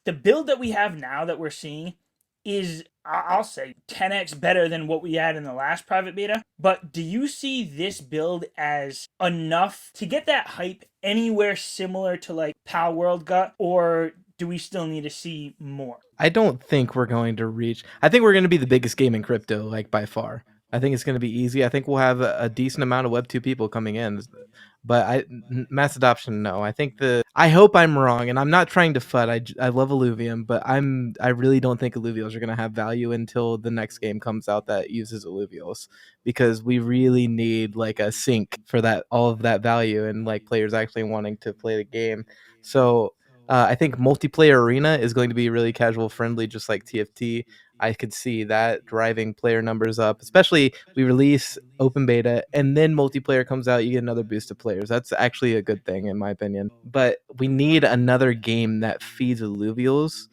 the build that we have now that we're seeing is, I'll say, 10x better than what we had in the last private beta. But do you see this build as enough to get that hype anywhere similar to like Pal World got, or do we still need to see more? I don't think we're going to reach. I think we're going to be the biggest game in crypto, like by far. I think it's going to be easy. I think we'll have a decent amount of Web2 people coming in, but mass adoption, no. I think I hope I'm wrong, and I'm not trying to FUD. I love Illuvium, but I really don't think Illuvials are going to have value until the next game comes out that uses Illuvials, because we really need like a sync for that, all of that value, and like players actually wanting to play the game. So I think multiplayer arena is going to be really casual friendly, just like TFT. I could see that driving player numbers up, especially we release open beta and then multiplayer comes out, you get another boost of players. That's actually a good thing in my opinion. But we need another game that feeds alluvials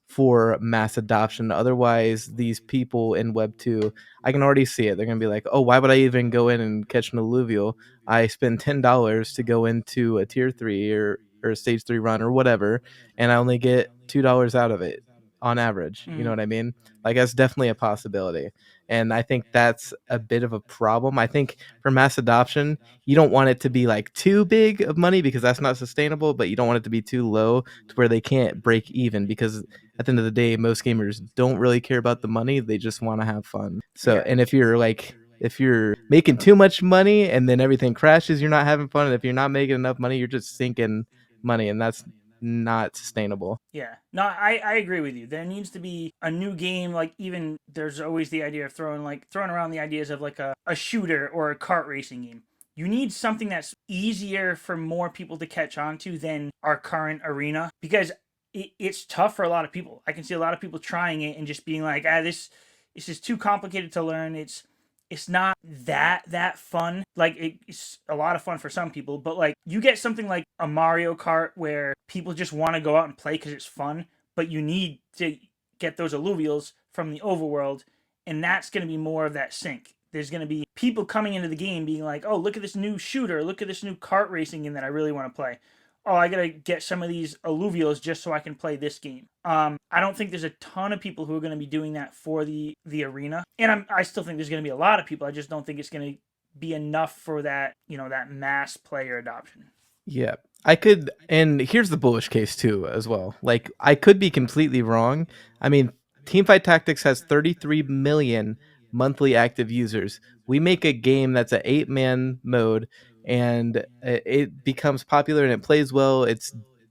for mass adoption. Otherwise, these people in Web 2, I can already see it. They're going to be like, oh, why would I even go in and catch an alluvial? I spend $10 to go into a tier 3 or a stage 3 run or whatever, and I only get $2 out of it on average. You know Mm, what I mean? Like, that's definitely a possibility. And I think that's a bit of a problem. I think for mass adoption, you don't want it to be like too big of money because that's not sustainable, but you don't want it to be too low to where they can't break even, because at the end of the day, most gamers don't really care about the money. They just want to have fun. So, yeah. and if you're making too much money and then everything crashes, you're not having fun. And if you're not making enough money, you're just sinking money, and that's not sustainable. Yeah. No, I agree with you. There needs to be a new game. Like, even there's always the idea of throwing around the ideas of like a shooter or a kart racing game. You need something that's easier for more people to catch on to than our current arena, because it's tough for a lot of people. I can see a lot of people trying it and just being like, this is too complicated to learn. It's not that fun. Like, it's a lot of fun for some people, but like you get something like a Mario Kart where people just want to go out and play because it's fun, but you need to get those alluvials from the overworld, and that's going to be more of that sync. There's going to be people coming into the game being like, oh, look at this new shooter, look at this new kart racing game that I really want to play. Oh, I gotta get some of these alluvials just so I can play this game. I don't think there's a ton of people who are going to be doing that for the arena, and I still think there's going to be a lot of people. I just don't think it's going to be enough for that, that mass player adoption. Yeah. I could, and here's the bullish case too, as well. Like, I could be completely wrong. I mean, Teamfight Tactics has 33 million monthly active users. We make a game that's an 8-man mode, and it becomes popular and it plays well. It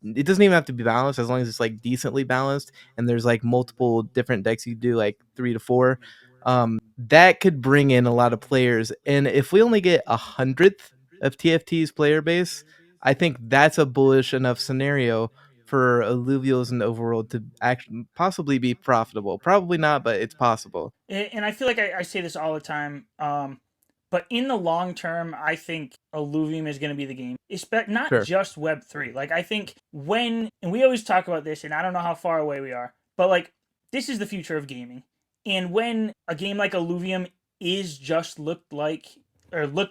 doesn't even have to be balanced, as long as it's like decently balanced, and there's like multiple different decks you do, like 3 to 4. That could bring in a lot of players, and if we only get 100th of TFT's player base, I think that's a bullish enough scenario for alluvials and overworld to actually possibly be profitable. Probably not, but it's possible. And I feel like I say this all the time. But in the long term, I think Illuvium is going to be the game. Not Sure. just Web3. Like, I think and we always talk about this, and I don't know how far away we are, but like, this is the future of gaming. And when a game like Illuvium is just looked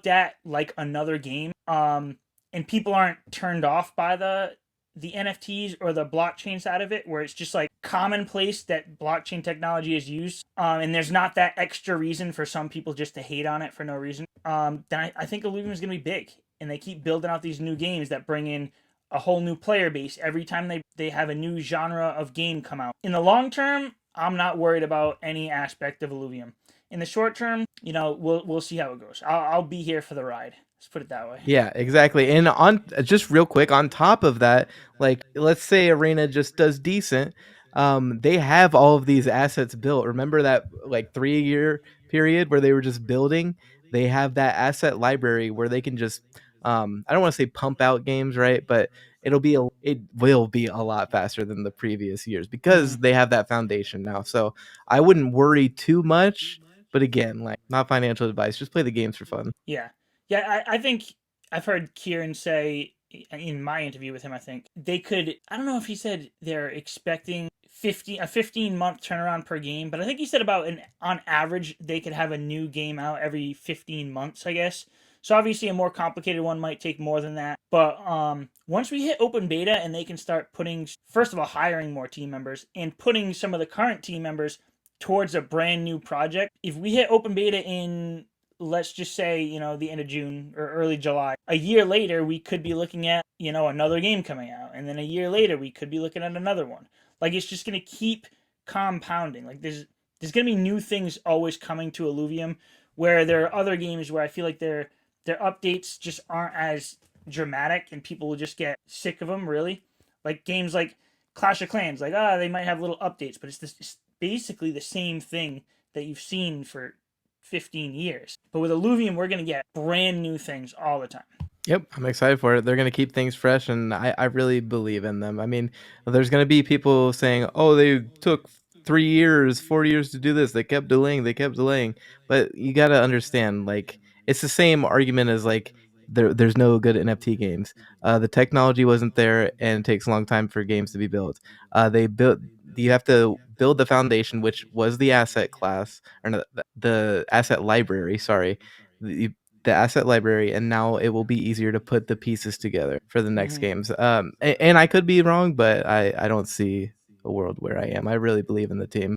at like another game, and people aren't turned off by the NFTs or the blockchain side of it, where it's just like commonplace that blockchain technology is used, and there's not that extra reason for some people just to hate on it for no reason, then I think Illuvium is going to be big. And they keep building out these new games that bring in a whole new player base every time they have a new genre of game come out. In the long term, I'm not worried about any aspect of Illuvium. In the short term, we'll see how it goes. I'll be here for the ride. Let's put it that way. Yeah, exactly. And on just real quick, on top of that, like let's say Arena just does decent, they have all of these assets built. Remember that like 3 year period where they were just building? They have that asset library where they can just, I don't want to say pump out games, right? But it will be a lot faster than the previous years because Mm, they have that foundation now. So I wouldn't worry too much. But again, like, not financial advice. Just play the games for fun. yeah. Yeah, I think I've heard Kieran say in my interview with him, I think they could, I don't know if he said they're expecting 15-month turnaround per game, but I think he said about on average they could have a new game out every 15 months, I guess. So obviously a more complicated one might take more than that. But once we hit open beta and they can start putting, first of all, hiring more team members and putting some of the current team members towards a brand new project. If we hit open beta in, let's just say, the end of June or early July, a year later we could be looking at, another game coming out, and then a year later we could be looking at another one. Like, it's just going to keep compounding. Like, there's going to be new things always coming to Illuvium, where there are other games where I feel like their updates just aren't as dramatic and people will just get sick of them, really. Like games like Clash of Clans, like they might have little updates, but it's basically the same thing that you've seen for 15 years. But with Illuvium, we're going to get brand new things all the time. Yep, I'm excited for it. They're going to keep things fresh, and I really believe in them. I mean, there's going to be people saying, oh, they took 3 years, 4 years to do this. They kept delaying, they kept delaying. But you got to understand, like, it's the same argument as, like, there's no good NFT games. The technology wasn't there, and it takes a long time for games to be built. You have to build the foundation, which was the asset class, or no, the asset library, sorry. The asset library, and now it will be easier to put the pieces together for the next games. And I could be wrong, but I don't see a world where I am. I really believe in the team.